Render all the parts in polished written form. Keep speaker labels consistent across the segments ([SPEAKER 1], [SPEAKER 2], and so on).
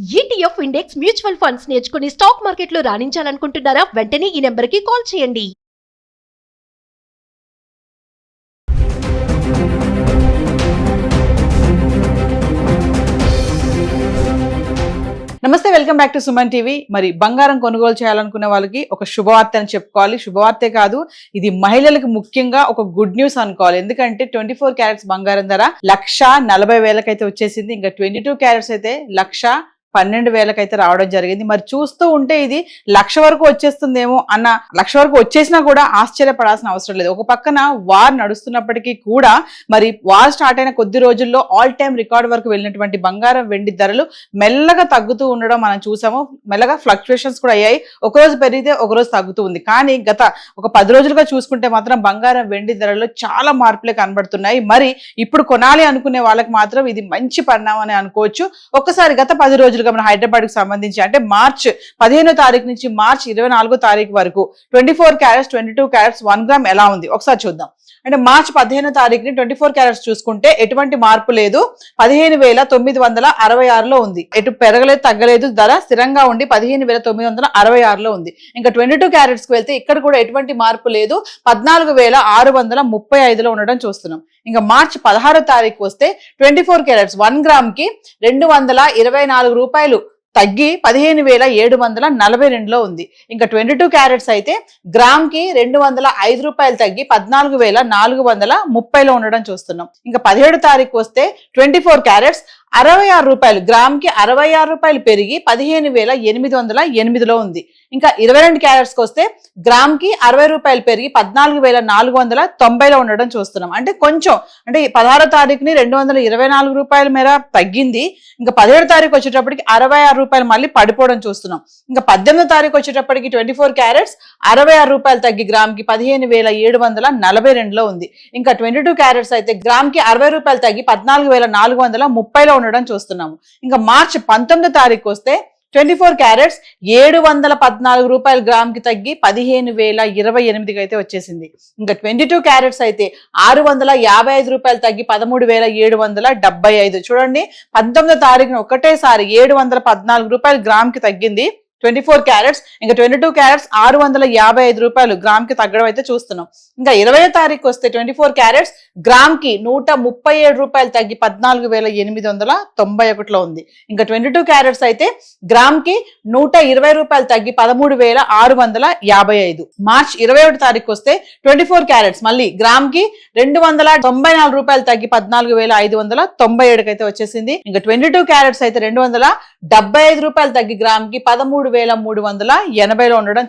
[SPEAKER 1] ETF index mutual funds నేర్చుకుని stock మార్కెట్లో రాణించాలనుకుంటున్నారా? వెంటనే ఈ నెంబర్కి కాల్ చేయండి.
[SPEAKER 2] నమస్తే, welcome back to Suman TV. మరి బంగారం కొనుగోలు చేయాలనుకునే వాళ్ళకి ఒక శుభవార్త అని చెప్పుకోవాలి. శుభవార్తే కాదు, ఇది మహిళలకు ముఖ్యంగా ఒక గుడ్ న్యూస్ అనుకోవాలి. ఎందుకంటే 24 క్యారెట్స్ బంగారం ధర 1,40,000 అయితే వచ్చేసింది. ఇంకా 22 క్యారెట్స్ అయితే 1,12,000 అయితే రావడం జరిగింది. మరి చూస్తూ ఉంటే ఇది 1,00,000 వరకు వచ్చేస్తుందేమో అన్న, 1,00,000 వరకు వచ్చేసినా కూడా ఆశ్చర్యపడాల్సిన అవసరం లేదు. ఒక పక్కన వార్ నడుస్తున్నప్పటికీ కూడా మరి వార్ స్టార్ట్ అయిన కొద్ది రోజుల్లో ఆల్ టైమ్ రికార్డ్ వరకు వెళ్ళినటువంటి బంగారం వెండి ధరలు మెల్లగా తగ్గుతూ ఉండడం మనం చూసాము. మెల్లగా ఫ్లక్చుయేషన్స్ కూడా అయ్యాయి. ఒకరోజు పెరిగితే ఒకరోజు తగ్గుతూ ఉంది. కానీ గత ఒక 10 రోజులుగా చూసుకుంటే మాత్రం బంగారం వెండి ధరల్లో చాలా మార్పులే కనబడుతున్నాయి. మరి ఇప్పుడు కొనాలి అనుకునే వాళ్ళకి మాత్రం ఇది మంచి పరిణామం అని అనుకోవచ్చు. ఒక్కసారి గత 10 రోజులు మన హైదరాబాద్ కు సంబంధించి అంటే మార్చ్ 15వ తారీఖు నుంచి మార్చ్ 24వ తారీఖు వరకు 24 క్యారెట్స్ 22 క్యారెట్స్ 1 గ్రామ్ ఎలా ఉంది ఒకసారి చూద్దాం. అంటే మార్చ్ 15వ తారీఖుని 24 క్యారెట్స్ చూసుకుంటే ఎటువంటి మార్పు లేదు. 15,966లో ఉంది. ఎటు పెరగలేదు తగ్గలేదు, ధర స్థిరంగా ఉండి 15,966లో ఉంది. ఇంకా 22 క్యారెట్స్ కు వెళ్తే ఇక్కడ కూడా ఎటువంటి మార్పు లేదు. 14,635లో ఉండడం చూస్తున్నాం. ఇంకా మార్చ్ 16వ తారీఖు వస్తే 24 క్యారెట్స్ 1 గ్రామ్ కి 224 రూపాయలు తగ్గి 15,742లో ఉంది. ఇంకా 22 క్యారెట్స్ అయితే గ్రామ్ కి 205 రూపాయలు తగ్గి 14,430లో ఉండడం చూస్తున్నాం. ఇంకా 17 తారీఖు వస్తే 24 క్యారెట్స్ 66 రూపాయలు, గ్రామ్ కి 66 రూపాయలు పెరిగి 15,808లో ఉంది. ఇంకా 22 క్యారెట్స్ కి వస్తే గ్రామ్ కి 60 రూపాయలు పెరిగి 14,490లో ఉండడం చూస్తున్నాం. అంటే కొంచెం, అంటే 16 తారీఖుని 224 రూపాయల మేర తగ్గింది. ఇంకా 17 తారీఖు వచ్చేటప్పటికి 66 రూపాయలు మళ్ళీ పడిపోవడం చూస్తున్నాం. ఇంకా 18 తారీఖు వచ్చేటప్పటికి 24 క్యారెట్స్ 66 రూపాయలు తగ్గి గ్రామ్ కి 15,742లో ఉంది. ఇంకా 22 క్యారెట్స్ అయితే గ్రామ్ కి 60 రూపాయలు తగ్గి 14,430లో ఉండడం చూస్తున్నాము. ఇంకా మార్చ్ 19వ తారీఖు వస్తే 24 క్యారెట్స్ 714 రూపాయలు గ్రామ్ కి తగ్గి 15,028కి అయితే వచ్చేసింది. ఇంకా 22 క్యారెట్స్ అయితే 655 రూపాయలు తగ్గి 13,775. చూడండి, 19వ తారీఖున ఒకటేసారి 714 రూపాయలు గ్రామ్ కి తగ్గింది 24 క్యారెట్స్. ఇంకా 22 క్యారెట్స్ 655 రూపాయలు గ్రామ్ కి తగ్గడం అయితే చూస్తున్నాం. ఇంకా 20వ తారీఖు వస్తే 24 క్యారెట్స్ గ్రామ్ కి 137 రూపాయలు తగ్గి 14,891లో ఉంది. ఇంకా 22 క్యారెట్స్ అయితే గ్రామ్ కి 120 రూపాయలు తగ్గి 13,655. మార్చ్ 21 తారీఖు వస్తే 24 క్యారెట్స్ మళ్ళీ గ్రామ్ కి 294 రూపాయలు తగ్గి 14,597కి అయితే వచ్చేసింది. ఇంకా 22 క్యారెట్స్ అయితే 275 రూపాయలు తగ్గి గ్రామ్ కి 13,380లో ఉండడం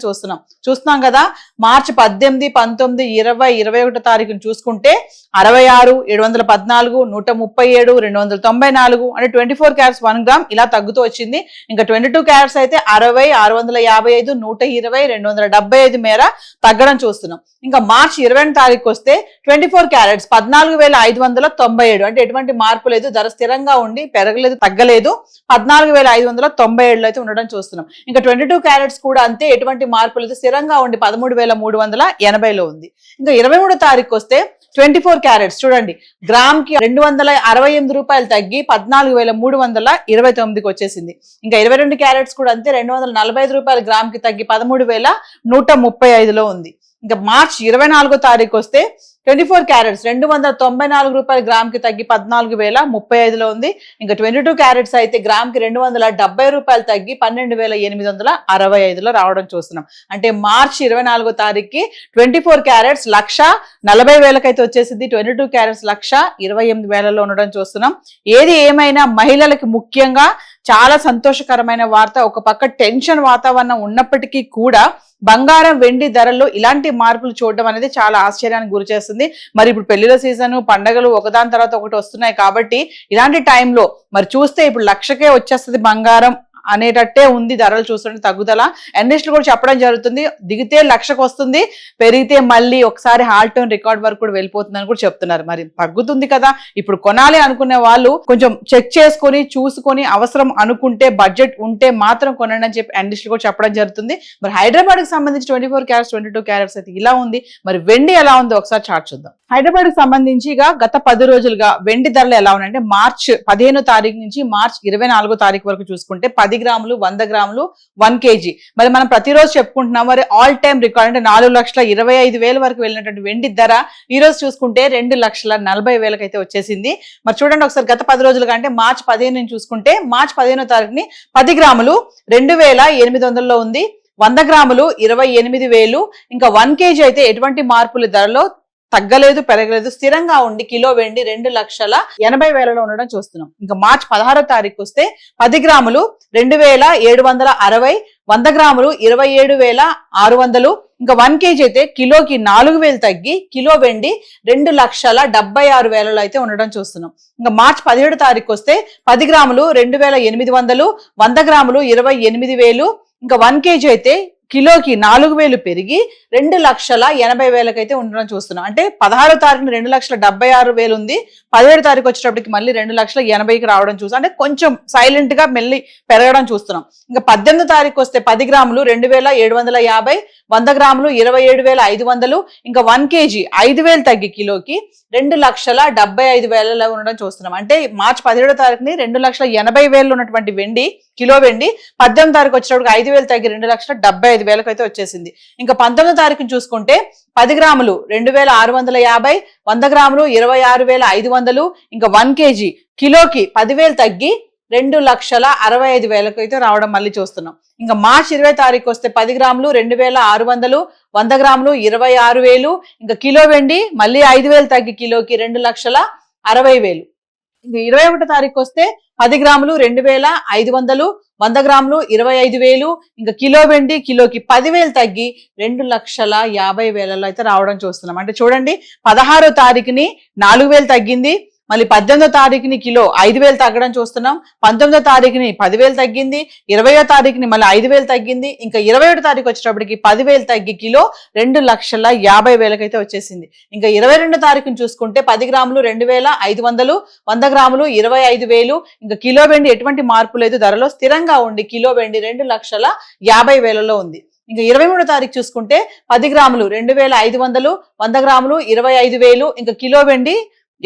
[SPEAKER 2] చూస్తున్నాం కదా. మార్చి 18, 19, 20, 21 తారీఖును చూసుకుంటే 66, 714, 137, 294 అంటే 24 క్యారెట్స్ 1 గ్రామ్ ఇలా తగ్గుతూ వచ్చింది. ఇంకా 22 క్యారెట్స్ అయితే 60, 655, 120, 275 మేర తగ్గడం చూస్తున్నాం. ఇంకా మార్చి 20 తారీఖు వస్తే 24 క్యారెట్స్ 14,597 అంటే ఎటువంటి మార్పు లేదు, ధర స్థిరంగా ఉండి పెరగలేదు తగ్గలేదు, 14,597లో అయితే ఉండడం చూస్తున్నాం. ఇంకా 22 క్యారెట్స్ కూడా అంతే, ఎటువంటి మార్పు లేదు, స్థిరంగా ఉండి 13,380లో ఉంది. ఇంకా 23 తారీఖు వస్తే 24 క్యారెట్స్ చూడండి, గ్రామ్ కి 268 రూపాయలు తగ్గి 14,329కి వచ్చేసింది. ఇంకా 22 క్యారెట్స్ కూడా అంతే, 245 రూపాయలు గ్రామ్ కి తగ్గి 13,135లో ఉంది. ఇంకా మార్చ్ 24వ తారీఖు వస్తే 24 క్యారెట్స్ 294 రూపాయలు గ్రామ్ కి తగ్గి 14,035లో ఉంది. ఇంకా 22 క్యారెట్స్ అయితే గ్రామ్ కి 270 రూపాయలు తగ్గి 12,865లో రావడం చూస్తున్నాం. అంటే మార్చ్ 24వ తారీఖుకి 24 క్యారెట్స్ 1,40,000 అయితే వచ్చేసింది. 22 క్యారెట్స్ 1,28,000లో ఉండడం చూస్తున్నాం. ఏది ఏమైనా మహిళలకు ముఖ్యంగా చాలా సంతోషకరమైన వార్త. ఒక పక్క టెన్షన్ వాతావరణం ఉన్నప్పటికీ కూడా బంగారం వెండి ధరల్లో ఇలాంటి మార్పులు చూడడం అనేది చాలా ఆశ్చర్యానికి గురి చేస్తుంది. మరి ఇప్పుడు పెళ్లిల సీజన్, పండగలు ఒకదాని తర్వాత ఒకటి వస్తున్నాయి కాబట్టి ఇలాంటి టైంలో మరి చూస్తే ఇప్పుడు 1,00,000కే వచ్చేస్తుంది బంగారం అనేటట్టే ఉంది ధరలు చూస్తుంటే తగ్గుదల. అనలిస్టులు కూడా చెప్పడం జరుగుతుంది, దిగితే 1,00,000కు వస్తుంది, పెరిగితే మళ్ళీ ఒకసారి హాల్ టోన్ రికార్డ్ వరకు కూడా వెళ్ళిపోతుందని కూడా చెప్తున్నారు. మరి తగ్గుతుంది కదా, ఇప్పుడు కొనాలి అనుకునే వాళ్ళు కొంచెం చెక్ చేసుకొని చూసుకొని అవసరం అనుకుంటే బడ్జెట్ ఉంటే మాత్రం కొనండి అని చెప్పి అనలిస్టులు కూడా చెప్పడం జరుగుతుంది. మరి హైదరాబాద్ కి సంబంధించి 24 క్యారెట్స్ 22 క్యారెట్స్ అయితే ఇలా ఉంది. మరి వెండి ఎలా ఉంది ఒకసారి చార్ట్ చూద్దాం. హైదరాబాద్ కి సంబంధించి గత 10 రోజులుగా వెండి ధరలు ఎలా ఉన్నాయంటే మార్చ్ 15వ తారీఖు నుంచి మార్చ్ 24వ తారీఖు వరకు చూసుకుంటే 10 గ్రాములు 100 గ్రాములు 1 kg మరి మనం ప్రతిరోజు చెప్పుకుంటున్నాం. మరి ఆల్ టైమ్ రికార్డ్ అంటే 4,25,000 వరకు వెళ్ళినటువంటి వెండి ధర ఈ రోజు చూసుకుంటే 2,40,40,000 అయితే వచ్చేసింది. మరి చూడండి ఒకసారి గత 10 రోజులుగా అంటే మార్చ్ 15 నుంచి చూసుకుంటే మార్చ్ 15వ తారీఖుని 10 గ్రాములు 2,800లో ఉంది, 100 గ్రాములు 28,000, ఇంకా 1 kg అయితే ఎటువంటి మార్పులు ధరలో తగ్గలేదు పెరగలేదు, స్థిరంగా ఉండి కిలో వెండి 2,80,000లో ఉండడం చూస్తున్నాం. ఇంకా మార్చ్ 16వ తారీఖు వస్తే 10 గ్రాములు 2,760, 100 గ్రాములు 27,600, ఇంకా 1 kg అయితే కిలోకి 4,000 తగ్గి కిలో వెండి 2,76,000లో అయితే ఉండడం చూస్తున్నాం. ఇంకా మార్చ్ 17వ తారీఖు వస్తే 10 గ్రాములు 2,800, 100 గ్రాములు 28,000, ఇంకా 1 kg అయితే కిలోకి 4,000 పెరిగి 2,80,000 అయితే ఉండడం చూస్తున్నాం. అంటే 16వ తారీఖున 2,76,000 ఉంది, 17వ తారీఖు వచ్చేటప్పటికి మళ్ళీ 2,80,000కి రావడం చూస్తాం. అంటే కొంచెం సైలెంట్ గా మెల్లి పెరగడం చూస్తున్నాం. ఇంకా 18వ తారీఖు వస్తే 10 గ్రాములు 2,750, 100 గ్రాములు 27,500, ఇంకా 1 kg 5,000 తగ్గి కిలోకి 2,75,000 ఉండడం చూస్తున్నాం. అంటే మార్చి 17వ తారీఖుని 2,80,000 ఉన్నటువంటి వెండి కిలో వెండి 18వ తారీఖు వచ్చేటప్పటికి 5,000 తగ్గి 2,75,000 అయితే వచ్చేసింది. ఇంకా 19వ తారీఖుని చూసుకుంటే 10 గ్రాములు 2,650, 100 గ్రాములు 26,500, ఇంకా 1 kg కిలోకి 10,000 తగ్గి 2,65,000 అయితే రావడం మళ్ళీ చూస్తున్నాం. ఇంకా మార్చి 20వ తారీఖు వస్తే 10 గ్రాములు 2,600, 100 గ్రాములు 26,000, ఇంకా కిలో వెండి మళ్ళీ 5,000 తగ్గి కిలోకి 2,60,000. ఇంకా 21వ తారీఖు వస్తే 10 గ్రాములు 2,500, 100 గ్రాములు 25,000, ఇంకా కిలో వెండి కిలోకి 10,000 తగ్గి 2,50,000 అయితే రావడం చూస్తున్నాం. అంటే చూడండి 16వ తారీఖుని 4,000 తగ్గింది, మళ్ళీ 18వ తారీఖుని కిలో 5,000 తగ్గడం చూస్తున్నాం, 19వ తారీఖుని 10,000 తగ్గింది, 20వ తారీఖుని మళ్ళీ 5,000 తగ్గింది, ఇంకా 21వ తారీఖు వచ్చేటప్పటికి 10,000 తగ్గి కిలో 2,50,000 అయితే వచ్చేసింది. ఇంకా 22వ తారీఖుని చూసుకుంటే 10 గ్రాములు 2,500, 100 గ్రాములు 25,000, ఇంకా కిలో వెండి ఎటువంటి మార్పు లేదు, ధరలో స్థిరంగా ఉండి కిలో వెండి 2,50,000లో ఉంది. ఇంకా 23వ తారీఖు చూసుకుంటే 10 గ్రాములు 2,500, 100 గ్రాములు 25,000, ఇంకా కిలో వెండి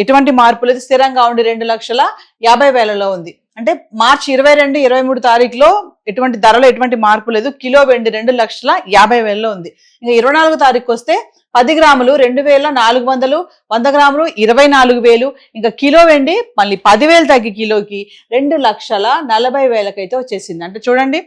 [SPEAKER 2] ఎటువంటి మార్పు లేదు, స్థిరంగా ఉండి 2,50,000లో ఉంది. అంటే మార్చి 22, 23 తారీఖులో ఎటువంటి ధరలో ఎటువంటి మార్పు లేదు, కిలో వెండి 2,50,000లో ఉంది. ఇంకా 24వ తారీఖు వస్తే 10 గ్రాములు 2,400, 100 గ్రాములు 24,000, ఇంకా కిలో వెండి మళ్ళీ 10,000 తగ్గి కిలోకి 2,40,000 అయితే వచ్చేసింది. అంటే చూడండి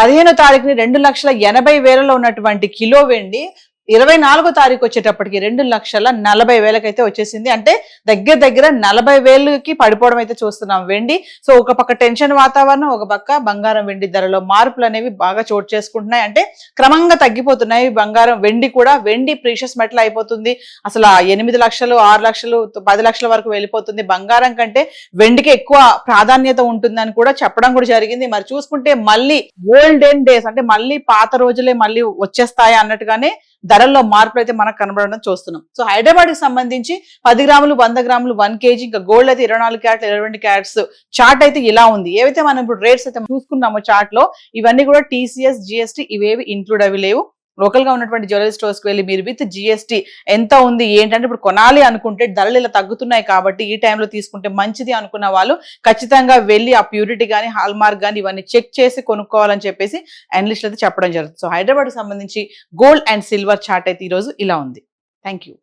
[SPEAKER 2] 15వ తారీఖుని 2,80,000లో ఉన్నటువంటి కిలో వెండి 24వ తారీఖు వచ్చేటప్పటికి 2,40,000 అయితే వచ్చేసింది. అంటే దగ్గర దగ్గర 40,000కి పడిపోవడం అయితే చూస్తున్నాం వెండి. సో ఒక పక్క టెన్షన్ వాతావరణం, ఒక పక్క బంగారం వెండి ధరలో మార్పులు అనేవి బాగా చోటు చేసుకుంటున్నాయి. అంటే క్రమంగా తగ్గిపోతున్నాయి బంగారం వెండి కూడా. వెండి ప్రీషియస్ మెటల్ అయిపోతుంది, అసలు 8 లక్షలు 6 లక్షలు 10 లక్షల వరకు వెళ్ళిపోతుంది. బంగారం కంటే వెండికి ఎక్కువ ప్రాధాన్యత ఉంటుందని కూడా చెప్పడం కూడా జరిగింది. మరి చూసుకుంటే మళ్ళీ గోల్డెన్ డేస్ అంటే మళ్ళీ పాత రోజులే మళ్ళీ వచ్చేస్తాయి అన్నట్టుగానే ధరల్లో మార్పులు అయితే మనకు కనబడడం చూస్తున్నాం. సో హైదరాబాద్ కి సంబంధించి 10 గ్రాములు 100 గ్రాములు 1 kg, ఇంకా గోల్డ్ అయితే 24 క్యారెట్లు 22 క్యారెట్స్ చార్ట్ అయితే ఇలా ఉంది. ఏవైతే మనం ఇప్పుడు రేట్స్ అయితే చూసుకున్నామో చార్ట్ లో ఇవన్నీ కూడా TCS GST ఇవేవి ఇంక్లూడ్ అవి లేవు. లోకల్ గా ఉన్నటువంటి జ్యువెలరీ స్టోర్స్ కి వెళ్ళి మీరు విత్ GST ఎంత ఉంది ఏంటంటే ఇప్పుడు కొనాలి అనుకుంటే ధరలు ఇలా తగ్గుతున్నాయి కాబట్టి ఈ టైంలో తీసుకుంటే మంచిది అనుకున్న వాళ్ళు ఖచ్చితంగా వెళ్ళి ఆ ప్యూరిటీ కానీ హాల్ మార్క్ కానీ ఇవన్నీ చెక్ చేసి కొనుక్కోవాలని చెప్పేసి అనలిస్టులు అయితే చెప్పడం జరుగుతుంది. సో హైదరాబాద్ కి సంబంధించి గోల్డ్ అండ్ సిల్వర్ చార్ట్ అయితే ఈ రోజు ఇలా ఉంది. Thank you.